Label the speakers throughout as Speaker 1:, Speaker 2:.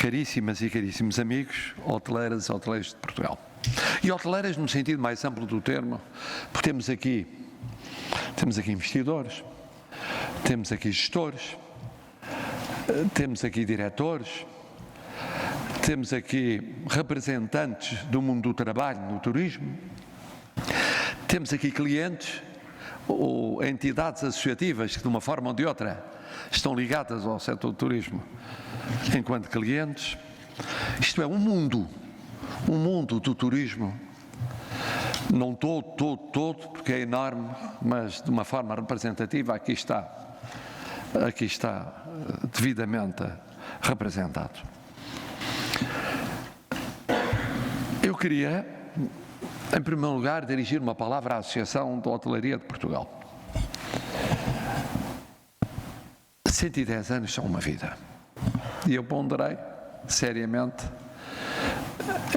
Speaker 1: Caríssimas e caríssimos amigos, hoteleiras e hoteleiros de Portugal. E hoteleiras no sentido mais amplo do termo, porque temos aqui investidores, temos aqui gestores, temos aqui diretores, temos aqui representantes do mundo do trabalho no turismo, temos aqui clientes ou entidades associativas que de uma forma ou de outra estão ligadas ao setor do turismo enquanto clientes. Isto é um mundo do turismo, não todo, porque é enorme, mas de uma forma representativa aqui está devidamente representado. Eu queria, em primeiro lugar, dirigir uma palavra à Associação de Hotelaria de Portugal. 110 anos são uma vida. E eu ponderei, seriamente,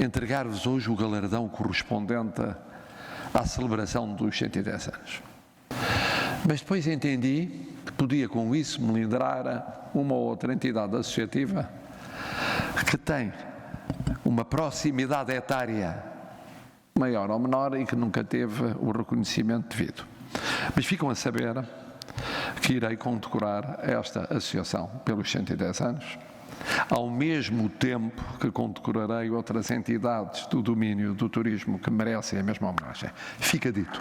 Speaker 1: entregar-vos hoje o galardão correspondente à celebração dos 110 anos. Mas depois entendi que podia com isso melindrar uma ou outra entidade associativa que tem uma proximidade etária maior ou menor e que nunca teve o reconhecimento devido. Mas ficam a saber que irei condecorar esta associação pelos 110 anos, ao mesmo tempo que condecorarei outras entidades do domínio do turismo que merecem a mesma homenagem. Fica dito.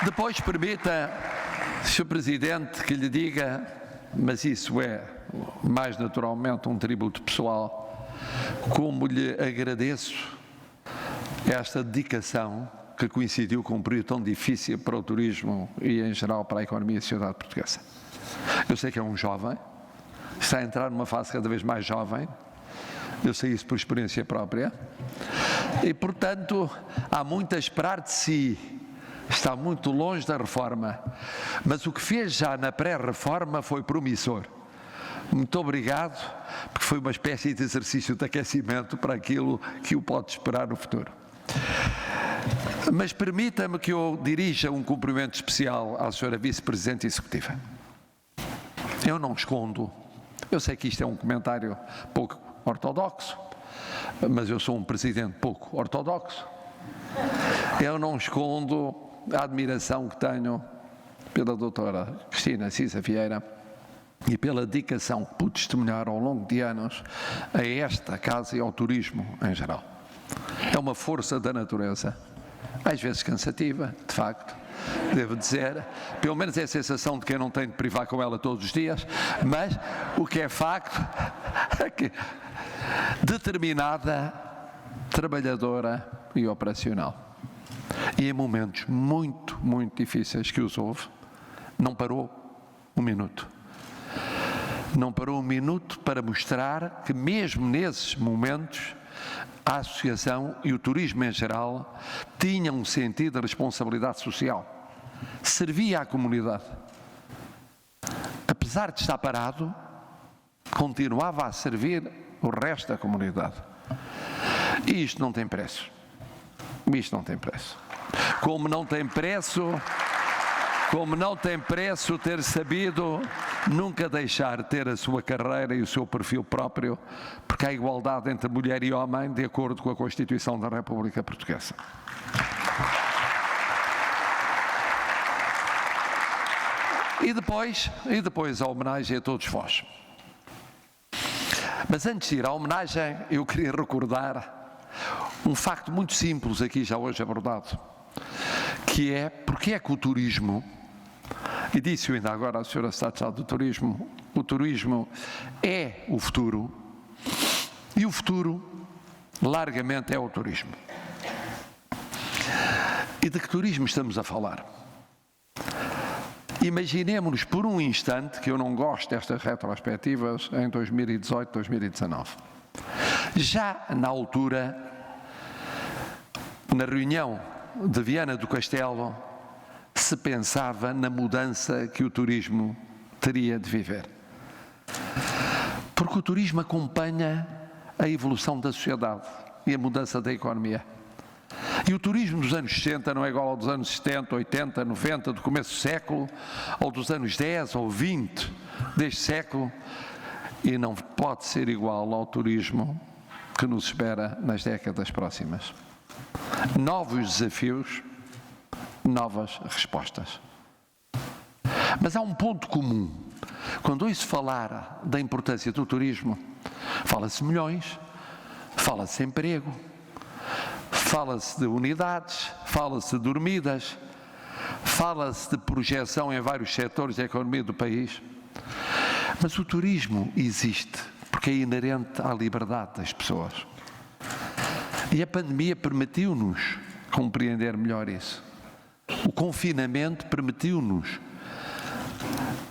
Speaker 1: Depois permita, Sr. Presidente, que lhe diga, mas isso é mais naturalmente um tributo pessoal, como lhe agradeço esta dedicação que coincidiu com um período tão difícil para o turismo e, em geral, para a economia e a sociedade portuguesa. Eu sei que é um jovem, está a entrar numa fase cada vez mais jovem, eu sei isso por experiência própria, e, portanto, há muito a esperar de si, está muito longe da reforma, mas o que fez já na pré-reforma foi promissor. Muito obrigado, porque foi uma espécie de exercício de aquecimento para aquilo que o pode esperar no futuro. Mas permita-me que eu dirija um cumprimento especial à Sra. Vice-Presidente Executiva. Eu não escondo, eu sei que isto é um comentário pouco ortodoxo, mas eu sou um Presidente pouco ortodoxo. Eu não escondo a admiração que tenho pela doutora Cristina Cisa Vieira e pela dedicação que pude testemunhar ao longo de anos a esta casa e ao turismo em geral. É uma força da natureza, às vezes cansativa, de facto, devo dizer, pelo menos é a sensação de quem não tem de privar com ela todos os dias, mas o que é facto é que determinada, trabalhadora e operacional. E em momentos muito, muito difíceis que os houve, não parou um minuto. Não parou um minuto para mostrar que mesmo nesses momentos a associação e o turismo em geral tinham um sentido de responsabilidade social. Servia à comunidade. Apesar de estar parado, continuava a servir o resto da comunidade. E isto não tem preço. Isto não tem preço. Como não tem preço ter sabido nunca deixar de ter a sua carreira e o seu perfil próprio, porque há igualdade entre mulher e homem de acordo com a Constituição da República Portuguesa. E depois a homenagem a todos vós. Mas antes de ir à homenagem, eu queria recordar um facto muito simples aqui já hoje abordado, que é porque é que o turismo, e disse ainda agora a Sra. Secretária do Turismo, o turismo é o futuro, e o futuro largamente é o turismo. E de que turismo estamos a falar? Imaginemos-nos por um instante, que eu não gosto destas retrospectivas, em 2018, 2019. Já na altura, na reunião de Viana do Castelo, se pensava na mudança que o turismo teria de viver. Porque o turismo acompanha a evolução da sociedade e a mudança da economia. E o turismo dos anos 60 não é igual ao dos anos 70, 80, 90, do começo do século, ou dos anos 10 ou 20 deste século, e não pode ser igual ao turismo que nos espera nas décadas próximas. Novos desafios, novas respostas. Mas há um ponto comum. Quando ouço falar da importância do turismo, fala-se milhões, fala-se emprego, fala-se de unidades, fala-se de dormidas, fala-se de projeção em vários setores da economia do país. Mas o turismo existe porque é inerente à liberdade das pessoas. E a pandemia permitiu-nos compreender melhor isso. O confinamento permitiu-nos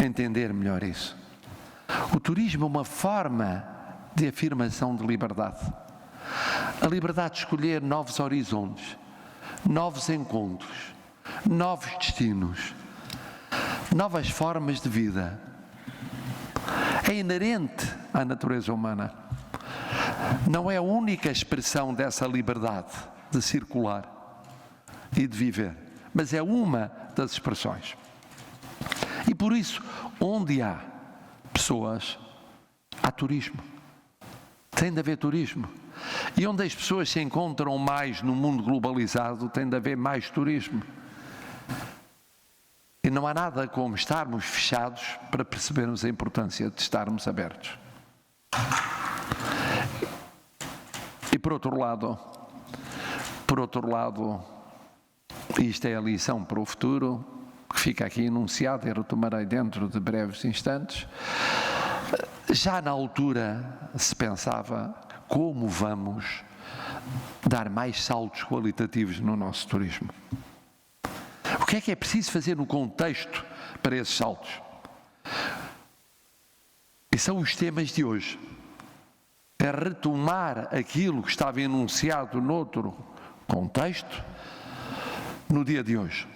Speaker 1: entender melhor isso. O turismo é uma forma de afirmação de liberdade. A liberdade de escolher novos horizontes, novos encontros, novos destinos, novas formas de vida. É inerente à natureza humana. Não é a única expressão dessa liberdade de circular e de viver, mas é uma das expressões. E por isso, onde há pessoas, há turismo. Tem de haver turismo. E onde as pessoas se encontram mais no mundo globalizado, tem de haver mais turismo. E não há nada como estarmos fechados para percebermos a importância de estarmos abertos. E por outro lado, isto é a lição para o futuro, que fica aqui enunciada e retomarei dentro de breves instantes. Já na altura se pensava como vamos dar mais saltos qualitativos no nosso turismo. O que é preciso fazer no contexto para esses saltos? E são os temas de hoje. É retomar aquilo que estava enunciado noutro contexto no dia de hoje,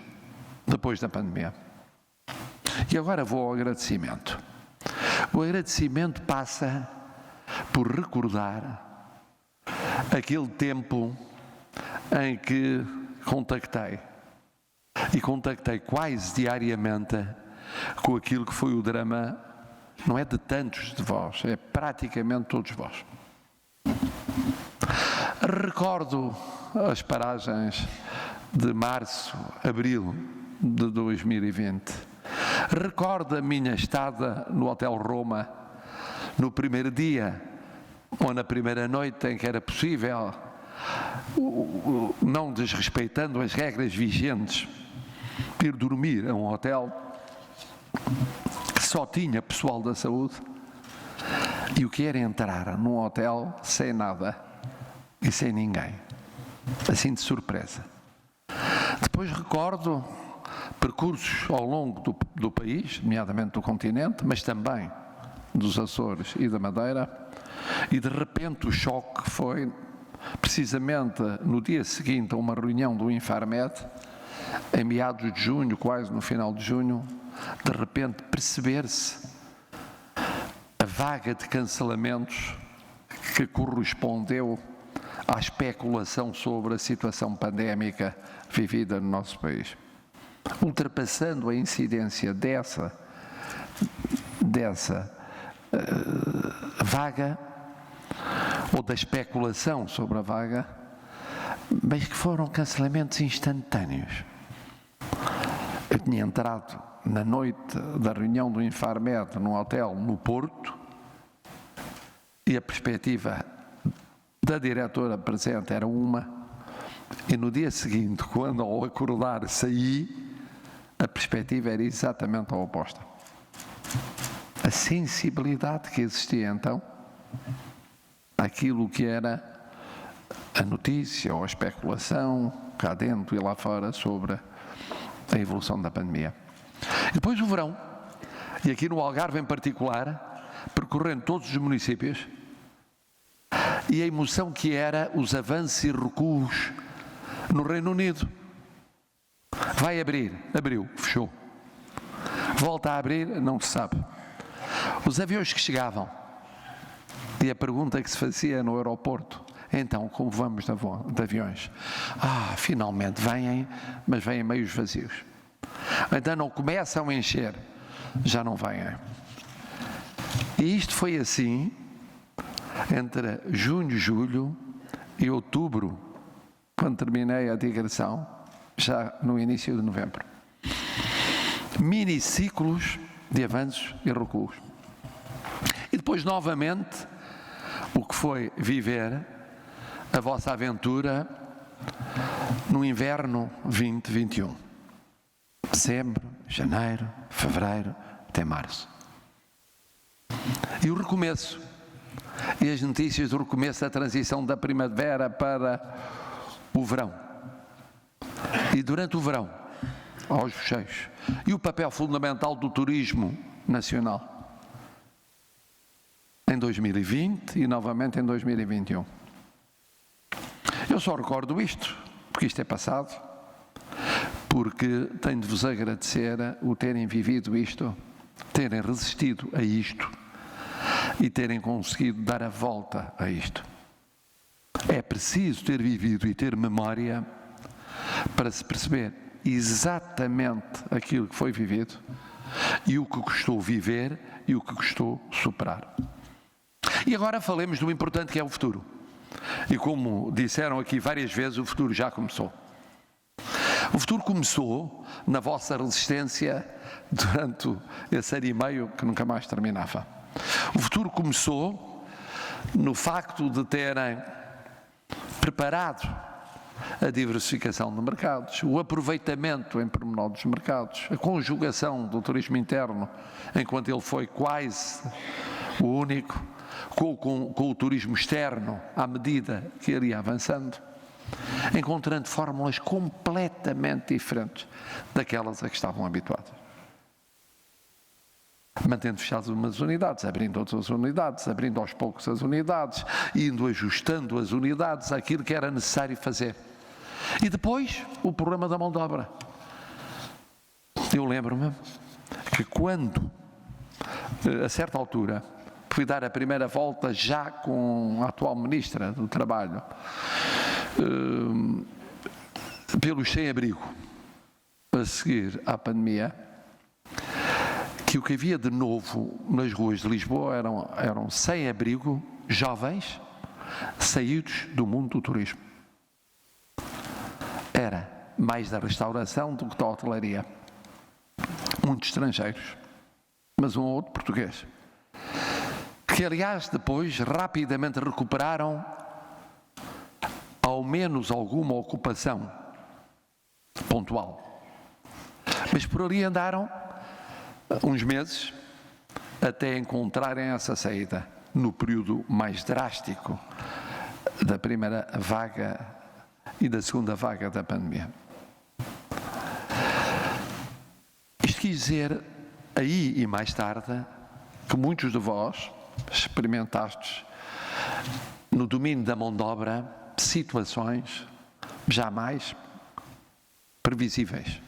Speaker 1: depois da pandemia. E agora vou ao agradecimento. O agradecimento passa por recordar aquele tempo em que contactei quase diariamente com aquilo que foi o drama, não é de tantos de vós, é praticamente todos vós. Recordo as paragens de março, abril de 2020. Recordo a minha estada no Hotel Roma, no primeiro dia, ou na primeira noite em que era possível, não desrespeitando as regras vigentes, ir dormir a um hotel que só tinha pessoal da saúde, e o que era entrar num hotel sem nada e sem ninguém, assim de surpresa. Depois recordo percursos ao longo do país, nomeadamente do continente, mas também dos Açores e da Madeira, e de repente o choque foi precisamente no dia seguinte a uma reunião do Infarmed, em meados de junho, quase no final de junho, de repente perceber-se a vaga de cancelamentos que correspondeu à especulação sobre a situação pandémica vivida no nosso país. Ultrapassando a incidência dessa vaga, ou da especulação sobre a vaga, mas que foram cancelamentos instantâneos. Eu tinha entrado na noite da reunião do Infarmed num hotel no Porto, e a perspectiva da diretora presente era uma, e no dia seguinte, quando ao acordar saí, a perspectiva era exatamente a oposta. A sensibilidade que existia então àquilo que era a notícia ou a especulação cá dentro e lá fora sobre a evolução da pandemia. E depois o verão, e aqui no Algarve em particular, percorrendo todos os municípios, e a emoção que era os avanços e recuos no Reino Unido. Vai abrir, abriu, fechou. Volta a abrir, não se sabe. Os aviões que chegavam, e a pergunta que se fazia no aeroporto Então, como vamos de aviões? Finalmente vêm, mas vêm meios vazios. Então não começam a encher, já não vêm. E isto foi assim entre junho, julho e outubro, quando terminei a digressão, já no início de novembro. Miniciclos de avanços e recuos. E depois, novamente, o que foi viver a vossa aventura no inverno 2021. Dezembro, janeiro, fevereiro, até março. E o recomeço. E as notícias do recomeço da transição da primavera para o verão. E durante o verão, aos fecheios. E o papel fundamental do turismo nacional. Em 2020 e novamente em 2021. Eu só recordo isto, porque isto é passado, porque tenho de vos agradecer o terem vivido isto, terem resistido a isto e terem conseguido dar a volta a isto. É preciso ter vivido e ter memória para se perceber exatamente aquilo que foi vivido e o que custou viver e o que custou superar. E agora falemos do importante que é o futuro. E como disseram aqui várias vezes, o futuro já começou. O futuro começou na vossa resistência durante esse ano e meio que nunca mais terminava. O futuro começou no facto de terem preparado a diversificação de mercados, o aproveitamento em pormenor dos mercados, a conjugação do turismo interno, enquanto ele foi quase o único, com o turismo externo, à medida que ele ia avançando, encontrando fórmulas completamente diferentes daquelas a que estavam habituados. Mantendo fechadas umas unidades, abrindo outras unidades, abrindo aos poucos as unidades, indo ajustando as unidades àquilo que era necessário fazer. E depois, o problema da mão de obra. Eu lembro-me que quando, a certa altura, fui dar a primeira volta já com a atual Ministra do Trabalho, pelos sem-abrigo, a seguir à pandemia, que o que havia de novo nas ruas de Lisboa eram sem-abrigo jovens saídos do mundo do turismo. Era mais da restauração do que da hotelaria. Muitos estrangeiros, mas um ou outro português. Que, aliás, depois rapidamente recuperaram ao menos alguma ocupação pontual. Mas por ali andaram uns meses até encontrarem essa saída no período mais drástico da primeira vaga e da segunda vaga da pandemia. Isto quis dizer, aí e mais tarde, que muitos de vós experimentastes no domínio da mão de obra situações jamais previsíveis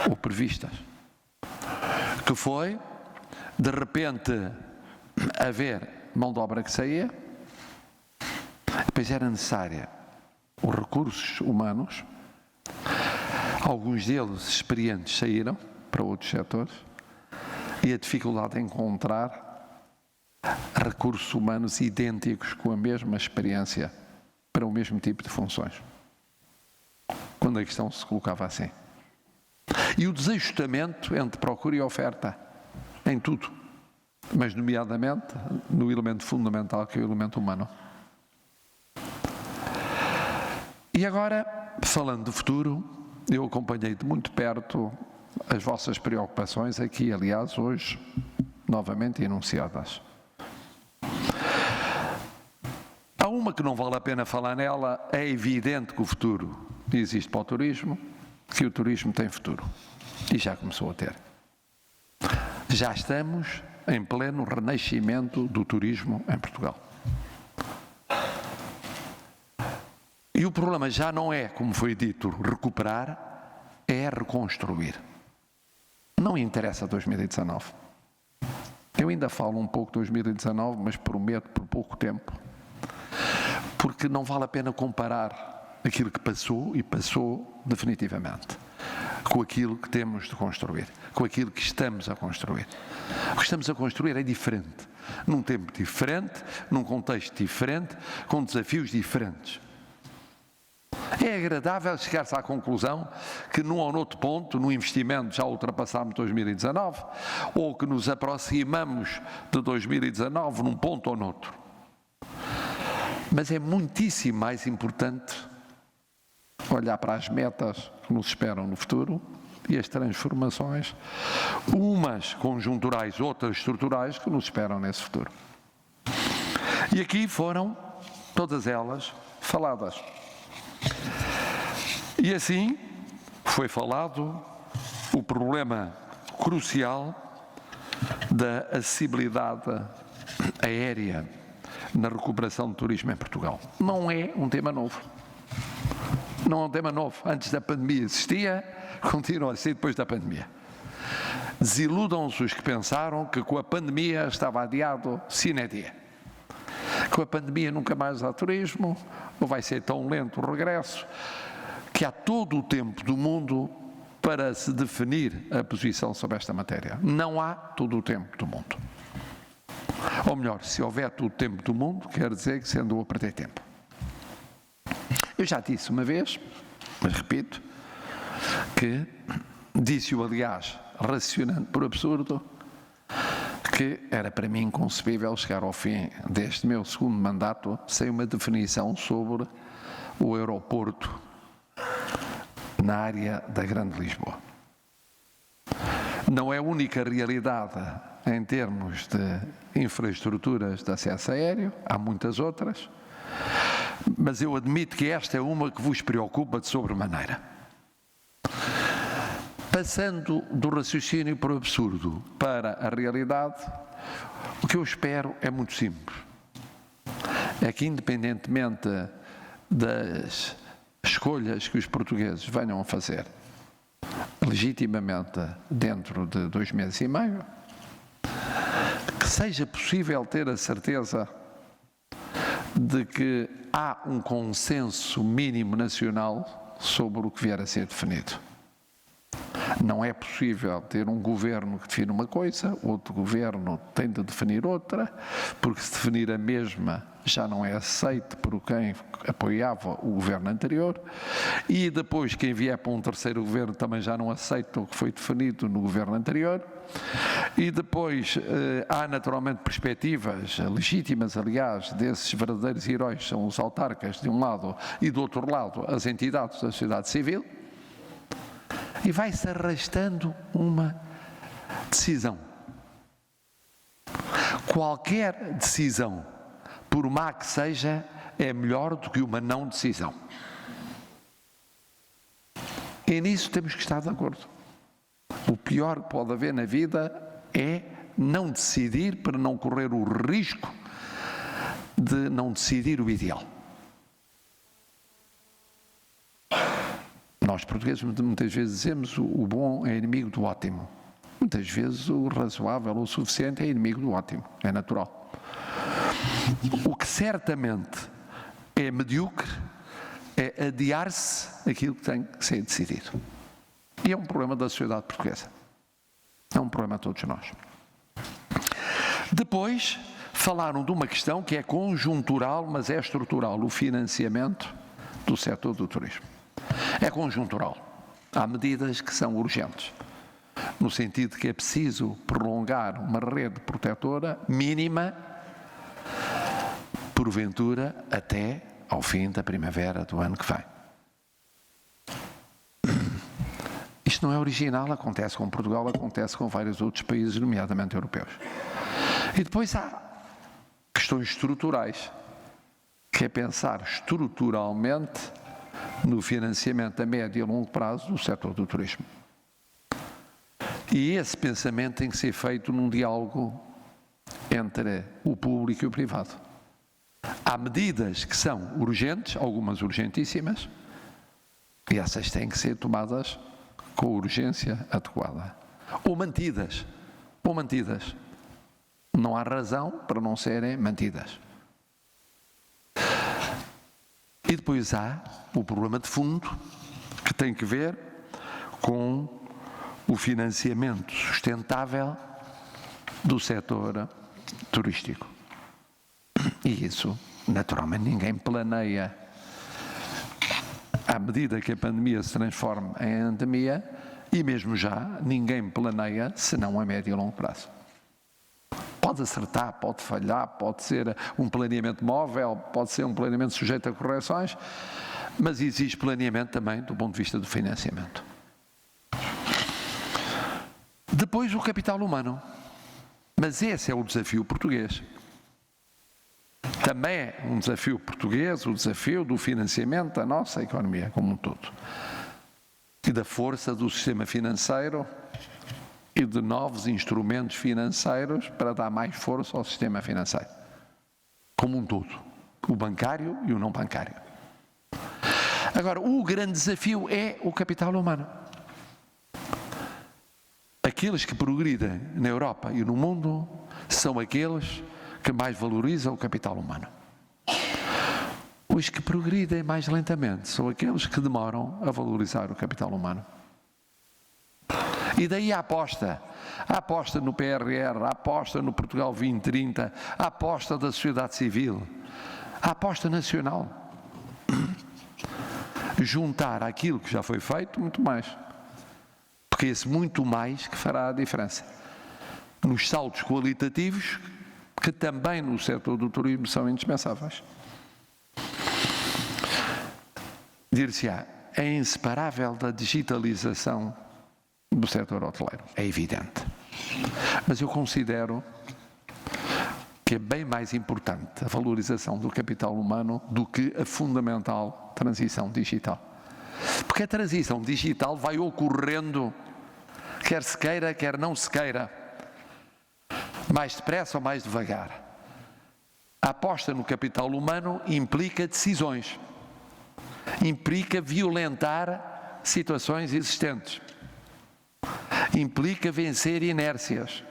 Speaker 1: ou previstas. Que foi, de repente, haver mão de obra que saía, depois era necessária os recursos humanos, alguns deles experientes saíram para outros setores, e a dificuldade de encontrar recursos humanos idênticos com a mesma experiência para o mesmo tipo de funções, quando a questão se colocava assim. E o desajustamento entre procura e oferta, em tudo, mas nomeadamente no elemento fundamental que é o elemento humano. E agora, falando do futuro, eu acompanhei de muito perto as vossas preocupações aqui, aliás, hoje, novamente enunciadas. Há uma que não vale a pena falar nela, é evidente que o futuro existe para o turismo, que o turismo tem futuro. E já começou a ter. Já estamos em pleno renascimento do turismo em Portugal. E o problema já não é, como foi dito, recuperar, é reconstruir. Não interessa 2019. Eu ainda falo um pouco de 2019, mas prometo por pouco tempo. porque não vale a pena comparar aquilo que passou, e passou definitivamente, com aquilo que temos de construir, com aquilo que estamos a construir. O que estamos a construir é diferente, num tempo diferente, num contexto diferente, com desafios diferentes. É agradável chegar-se à conclusão que num ou noutro ponto, no investimento, já ultrapassámos 2019, ou que nos aproximamos de 2019 num ponto ou noutro. Mas é muitíssimo mais importante olhar para as metas que nos esperam no futuro e as transformações, umas conjunturais, outras estruturais, que nos esperam nesse futuro. E aqui foram todas elas faladas. E assim foi falado o problema crucial da acessibilidade aérea na recuperação do turismo em Portugal. Não é um tema novo. Não é um tema novo. Antes da pandemia existia, continua a ser depois da pandemia. Desiludam-se os que pensaram que com a pandemia estava adiado sine die. Com a pandemia nunca mais há turismo, ou vai ser tão lento o regresso, que há todo o tempo do mundo para se definir a posição sobre esta matéria. Não há todo o tempo do mundo. Ou melhor, se houver todo o tempo do mundo, quer dizer que se andou a perder tempo. Eu já disse uma vez, mas repito, que disse-o, aliás, raciocinando por absurdo, que era para mim inconcebível chegar ao fim deste meu segundo mandato sem uma definição sobre o aeroporto na área da Grande Lisboa. Não é a única realidade em termos de infraestruturas de acesso aéreo, há muitas outras, mas eu admito que esta é uma que vos preocupa de sobremaneira. Passando do raciocínio por absurdo para a realidade, o que eu espero é muito simples. É que, independentemente das escolhas que os portugueses venham a fazer, legitimamente dentro de 2 meses e meio, que seja possível ter a certeza de que há um consenso mínimo nacional sobre o que vier a ser definido. Não é possível ter um governo que define uma coisa, outro governo tem de definir outra, porque se definir a mesma já não é aceito por quem apoiava o governo anterior, e depois quem vier para um terceiro governo também já não aceita o que foi definido no governo anterior, e depois há naturalmente perspectivas legítimas, aliás, desses verdadeiros heróis, são os autarcas de um lado e do outro lado as entidades da sociedade civil, e vai-se arrastando uma decisão. Qualquer decisão, por má que seja, é melhor do que uma não decisão. E nisso temos que estar de acordo. O pior que pode haver na vida é não decidir para não correr o risco de não decidir o ideal. Nós portugueses muitas vezes dizemos o bom é inimigo do ótimo. Muitas vezes o razoável ou o suficiente é inimigo do ótimo, é natural. O que certamente é medíocre é adiar-se aquilo que tem que ser decidido. E é um problema da sociedade portuguesa. É um problema de todos nós. Depois, falaram de uma questão que é conjuntural, mas é estrutural, o financiamento do setor do turismo. É conjuntural. Há medidas que são urgentes, no sentido que é preciso prolongar uma rede protetora mínima, porventura, até ao fim da primavera do ano que vem. Isto não é original, acontece com Portugal, acontece com vários outros países, nomeadamente europeus. E depois há questões estruturais, que é pensar estruturalmente no financiamento a médio e a longo prazo do setor do turismo. E esse pensamento tem que ser feito num diálogo entre o público e o privado. Há medidas que são urgentes, algumas urgentíssimas, e essas têm que ser tomadas com a urgência adequada. Ou mantidas. Não há razão para não serem mantidas. E depois há o problema de fundo, que tem que ver com o financiamento sustentável do setor turístico. E isso, naturalmente, ninguém planeia. À medida que a pandemia se transforma em endemia, e mesmo já, ninguém planeia, senão a médio e longo prazo. Pode acertar, pode falhar, pode ser um planeamento móvel, pode ser um planeamento sujeito a correções, mas existe planeamento também do ponto de vista do financiamento. Depois o capital humano. Mas esse é o desafio português. Também é um desafio português, o desafio do financiamento da nossa economia como um todo. E da força do sistema financeiro e de novos instrumentos financeiros para dar mais força ao sistema financeiro. Como um todo. O bancário e o não bancário. Agora, o grande desafio é o capital humano. Aqueles que progridem na Europa e no mundo são aqueles que mais valorizam o capital humano. Os que progridem mais lentamente são aqueles que demoram a valorizar o capital humano. E daí a aposta no PRR, a aposta no Portugal 2030, a aposta da sociedade civil, a aposta nacional. Juntar aquilo que já foi feito, muito mais. Porque é esse muito mais que fará a diferença. Nos saltos qualitativos, que também no setor do turismo são indispensáveis. Dir-se-á, é inseparável da digitalização do setor hoteleiro, é evidente. Mas eu considero que é bem mais importante a valorização do capital humano do que a fundamental transição digital. Porque a transição digital vai ocorrendo, quer se queira, quer não se queira, mais depressa ou mais devagar. A aposta no capital humano implica decisões, implica violentar situações existentes, implica vencer inércias.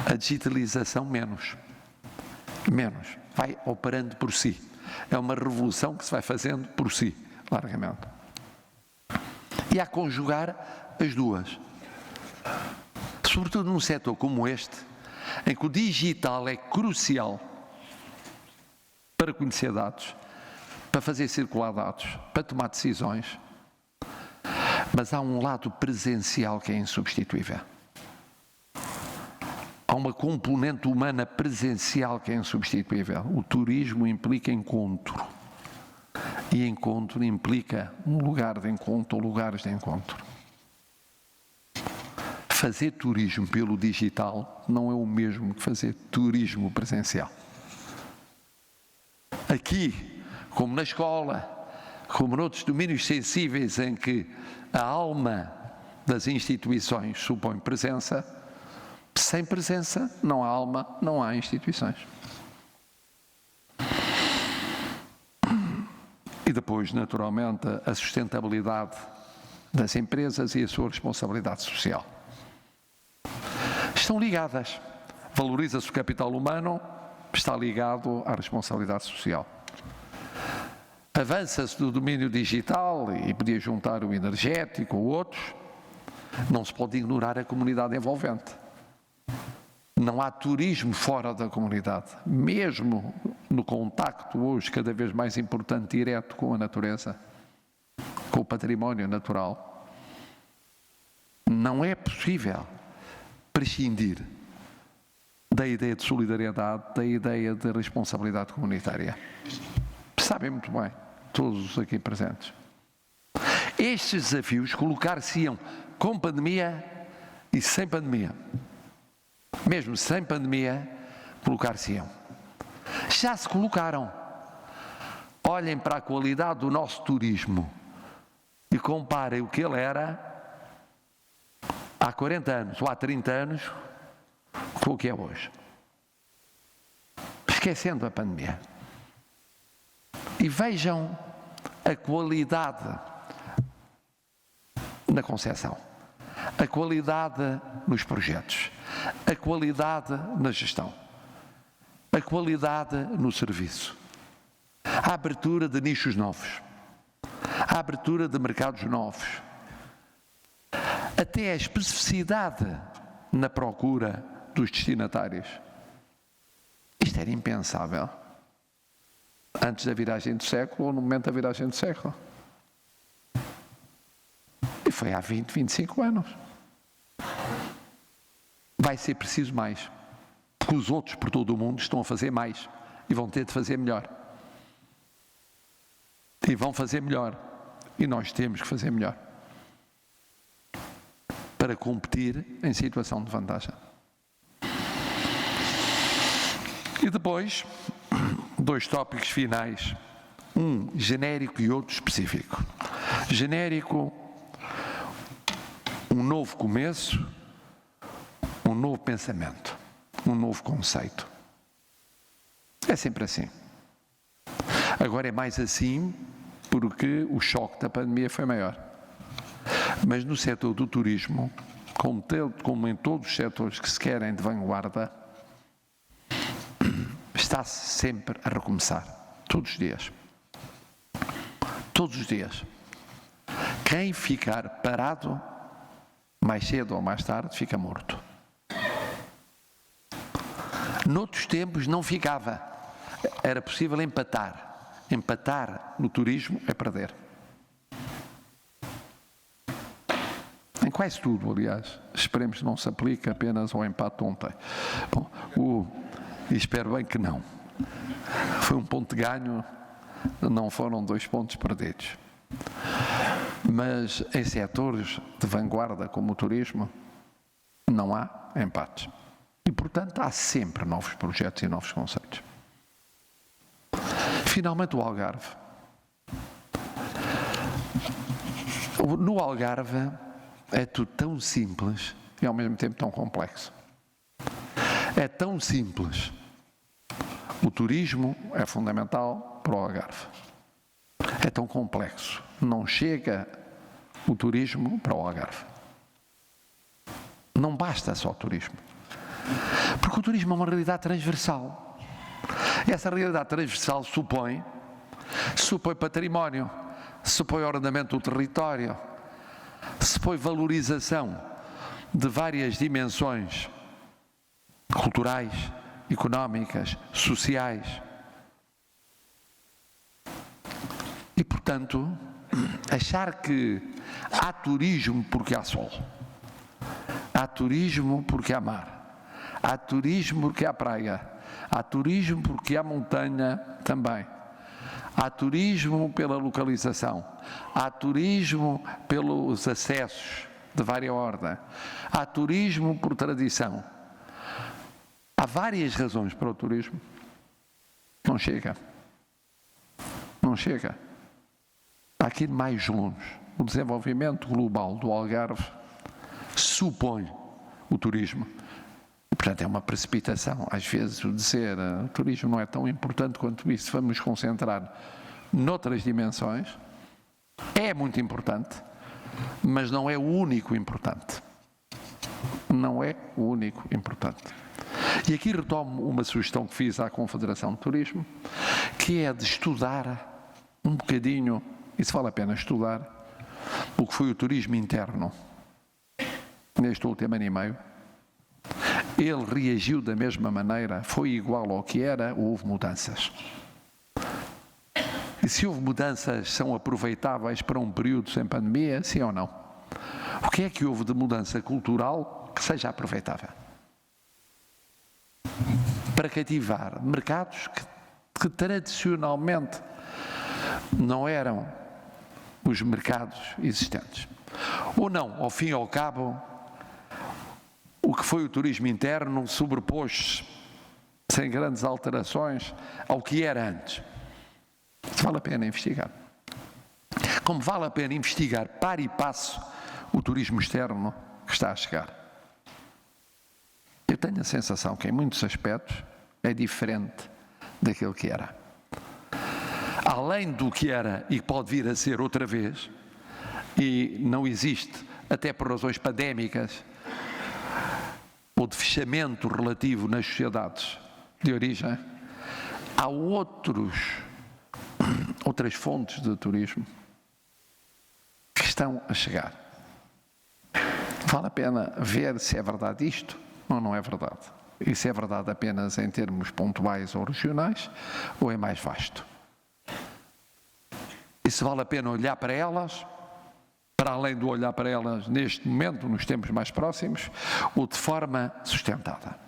Speaker 1: A digitalização menos, vai operando por si. É uma revolução que se vai fazendo por si, largamente. E a conjugar as duas. Sobretudo num setor como este, em que o digital é crucial para conhecer dados, para fazer circular dados, para tomar decisões, mas há um lado presencial que é insubstituível. Há uma componente humana presencial que é insubstituível. O turismo implica encontro. E encontro implica um lugar de encontro ou lugares de encontro. Fazer turismo pelo digital não é o mesmo que fazer turismo presencial. Aqui, como na escola, como noutros domínios sensíveis em que a alma das instituições supõe presença, sem presença não há alma, não há instituições. E depois, naturalmente, a sustentabilidade das empresas e a sua responsabilidade social. Estão ligadas. Valoriza-se o capital humano, está ligado à responsabilidade social. Avança-se no domínio digital, e podia juntar o energético ou outros, não se pode ignorar a comunidade envolvente. Não há turismo fora da comunidade, mesmo no contacto hoje cada vez mais importante, direto com a natureza, com o património natural. Não é possível prescindir da ideia de solidariedade, da ideia de responsabilidade comunitária. Sabem muito bem, todos os aqui presentes. Estes desafios colocar-se-iam com pandemia e sem pandemia. Mesmo sem pandemia, colocar-se-iam. Já se colocaram. Olhem para a qualidade do nosso turismo e comparem o que ele era há 40 anos ou há 30 anos com o que é hoje. Esquecendo a pandemia. E vejam a qualidade na concepção, a qualidade nos projetos, a qualidade na gestão, a qualidade no serviço, a abertura de nichos novos, a abertura de mercados novos, até a especificidade na procura dos destinatários. Isto era impensável antes da viragem do século ou no momento da viragem do século. E foi há 20, 25 anos. Vai ser preciso mais, porque os outros por todo o mundo estão a fazer mais e vão ter de fazer melhor. E vão fazer melhor. E nós temos que fazer melhor para competir em situação de vantagem. E depois, 2 tópicos finais, um genérico e outro específico. Genérico, um novo começo, um novo pensamento, um novo conceito. É sempre assim. Agora é mais assim porque o choque da pandemia foi maior. Mas no setor do turismo, como em todos os setores que se querem de vanguarda, está-se sempre a recomeçar, todos os dias. Todos os dias. Quem ficar parado, mais cedo ou mais tarde, fica morto. Noutros tempos não ficava. Era possível empatar. Empatar no turismo é perder. Em quase tudo, aliás. Esperemos que não se aplique apenas ao empate ontem. Bom, e espero bem que não. Foi um ponto de ganho, não foram 2 pontos perdidos. Mas em setores de vanguarda como o turismo, não há empates. E, portanto, há sempre novos projetos e novos conceitos. Finalmente, o Algarve. No Algarve é tudo tão simples e, ao mesmo tempo, tão complexo. É tão simples. O turismo é fundamental para o Algarve. É tão complexo. Não chega o turismo para o Algarve. Não basta só o turismo. Porque o turismo é uma realidade transversal. Essa realidade transversal supõe património, supõe ordenamento do território, supõe valorização de várias dimensões culturais, económicas, sociais. E, portanto, achar que há turismo porque há sol, há turismo porque há mar, há turismo porque há praia, há turismo porque há montanha também, há turismo pela localização, há turismo pelos acessos de várias ordem, há turismo por tradição. Há várias razões para o turismo. Não chega. Não chega. Há que ir mais longe. O desenvolvimento global do Algarve supõe o turismo. Portanto, é uma precipitação. Às vezes, o dizer o turismo não é tão importante quanto isso, vamos concentrar noutras dimensões, é muito importante, mas não é o único importante. Não é o único importante. E aqui retomo uma sugestão que fiz à Confederação de Turismo, que é de estudar um bocadinho, e se vale a pena estudar, o que foi o turismo interno neste último ano e meio. Ele reagiu da mesma maneira, foi igual ao que era, ou houve mudanças? E se houve mudanças, são aproveitáveis para um período sem pandemia, sim ou não? O que é que houve de mudança cultural que seja aproveitável? Para cativar mercados que tradicionalmente não eram os mercados existentes. Ou não, ao fim e ao cabo, o que foi o turismo interno sobrepôs-se, sem grandes alterações, ao que era antes. Vale a pena investigar. Como vale a pena investigar par e passo o turismo externo que está a chegar. Eu tenho a sensação que, em muitos aspectos, é diferente daquilo que era. Além do que era e pode vir a ser outra vez, e não existe, até por razões pandémicas, ou de fechamento relativo nas sociedades de origem, há outros outras fontes de turismo que estão a chegar. Vale a pena ver se é verdade isto ou não é verdade. E se é verdade apenas em termos pontuais ou regionais, ou é mais vasto. E se vale a pena olhar para elas, para além de olhar para elas neste momento, nos tempos mais próximos, ou de forma sustentada.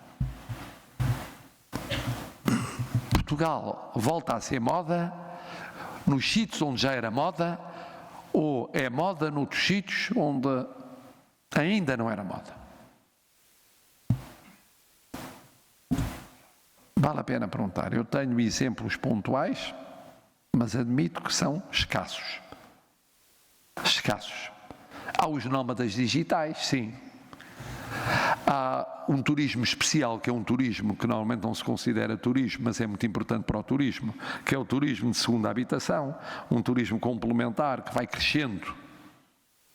Speaker 1: Portugal volta a ser moda nos sítios onde já era moda, ou é moda noutros sítios onde ainda não era moda. Vale a pena perguntar. Eu tenho exemplos pontuais, mas admito que são escassos. Escassos. Há os nómadas digitais, sim. Há um turismo especial, que é um turismo que normalmente não se considera turismo, mas é muito importante para o turismo, que é o turismo de segunda habitação, um turismo complementar que vai crescendo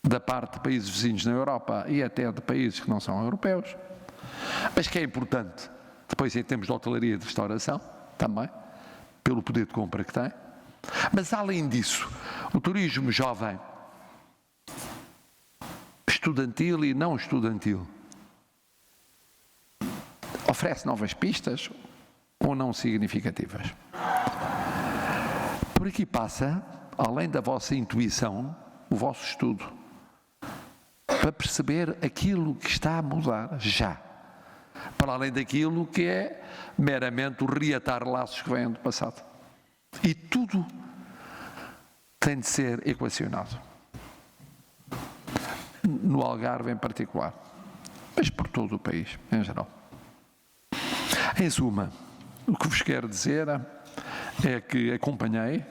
Speaker 1: da parte de países vizinhos na Europa e até de países que não são europeus, mas que é importante, depois em termos de hotelaria e de restauração, também, pelo poder de compra que tem. Mas além disso, o turismo jovem, estudantil e não estudantil, oferece novas pistas ou não significativas. Por aqui passa, além da vossa intuição, o vosso estudo, para perceber aquilo que está a mudar já, para além daquilo que é meramente o reatar laços que vêm do passado. E tudo tem de ser equacionado. No Algarve em particular, mas por todo o país em geral. Em suma, o que vos quero dizer é que acompanhei,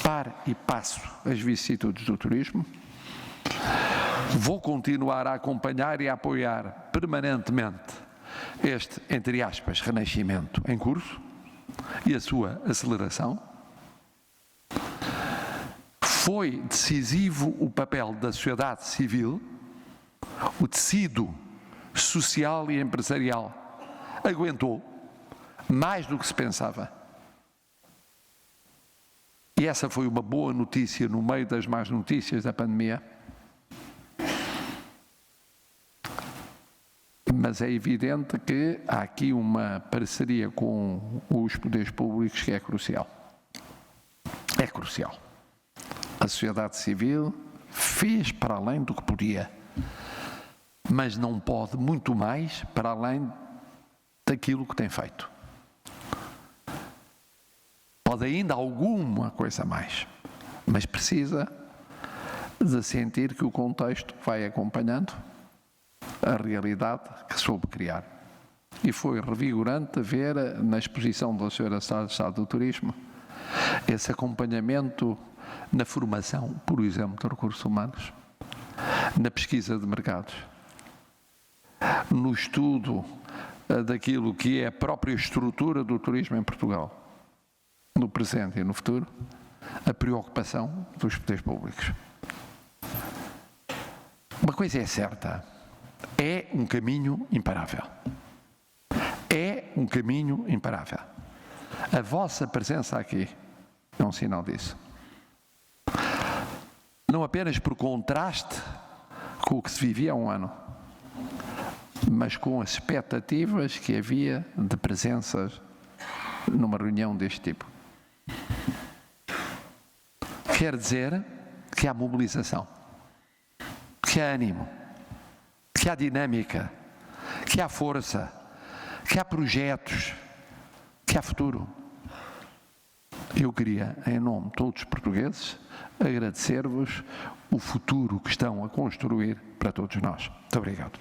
Speaker 1: par e passo, as vicissitudes do turismo. Vou continuar a acompanhar e a apoiar permanentemente este, entre aspas, renascimento em curso e a sua aceleração. Foi decisivo o papel da sociedade civil, o tecido social e empresarial aguentou mais do que se pensava. E essa foi uma boa notícia no meio das más notícias da pandemia. Mas é evidente que há aqui uma parceria com os poderes públicos que é crucial. É crucial. A sociedade civil fez para além do que podia, mas não pode muito mais para além daquilo que tem feito. Pode ainda alguma coisa mais, mas precisa de sentir que o contexto vai acompanhando a realidade que soube criar. E foi revigorante ver na exposição da Sra. Secretária de Estado do Turismo esse acompanhamento na formação, por exemplo, de recursos humanos, na pesquisa de mercados, no estudo daquilo que é a própria estrutura do turismo em Portugal, no presente e no futuro, a preocupação dos poderes públicos. Uma coisa é certa, é um caminho imparável. É um caminho imparável. A vossa presença aqui é um sinal disso. Não apenas por contraste com o que se vivia há um ano, mas com as expectativas que havia de presenças numa reunião deste tipo. Quer dizer que há mobilização, que há ânimo, que há dinâmica, que há força, que há projetos, que há futuro. Eu queria, em nome de todos os portugueses, agradecer-vos o futuro que estão a construir para todos nós. Muito obrigado.